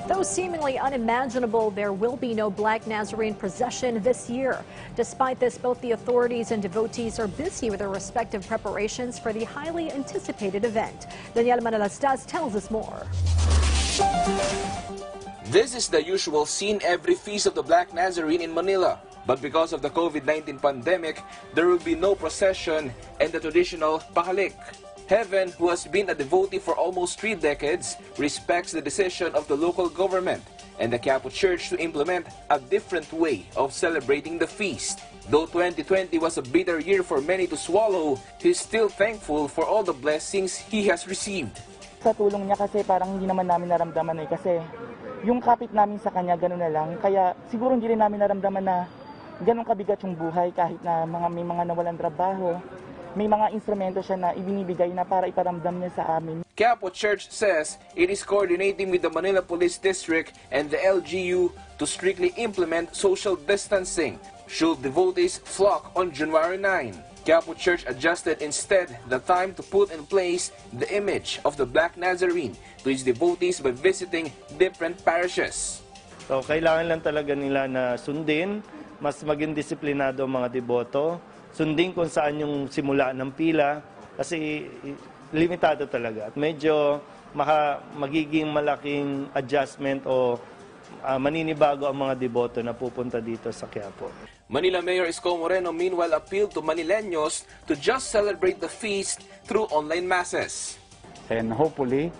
Though seemingly unimaginable, there will be no Black Nazarene procession this year. Despite this, both the authorities and devotees are busy with their respective preparations for the highly anticipated event. Daniel Manalastas tells us more. This is the usual scene every Feast of the Black Nazarene in Manila. But because of the COVID-19 pandemic, there will be no procession and the traditional pahalik. Heaven, who has been a devotee for almost 3 decades, respects the decision of the local government and the Quiapo Church to implement a different way of celebrating the feast. Though 2020 was a bitter year for many to swallow, he's still thankful for all the blessings he has received. Sa tulong niya kasi parang hindi naman namin naramdaman kasi yung kapit namin sa kanya gano'n na lang. Kaya siguro hindi rin namin naramdaman na gano'ng kabigat yung buhay kahit na may mga nawalan trabaho. May mga instrumento siya na ibinibigay na para iparamdam niya sa amin. Quiapo Church says it is coordinating with the Manila Police District and the LGU to strictly implement social distancing should devotees flock on January 9. Quiapo Church adjusted instead the time to put in place the image of the Black Nazarene to its devotees by visiting different parishes. So kailangan lang talaga nila na sundin, mas maging disiplinado ang mga deboto. Sundin kung saan yung simula ng pila kasi limitado talaga at medyo magiging malaking adjustment o maninibago ang mga deboto na pupunta dito sa Quiapo. Manila Mayor Isko Moreno meanwhile appealed to Manileños to just celebrate the feast through online masses. And hopefully,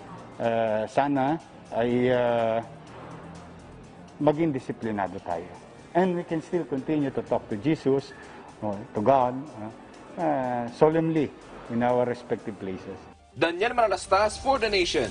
sana ay maging disiplinado tayo. And we can still continue to talk to Jesus, to God, solemnly in our respective places. Daniel Manalastas for The Nation.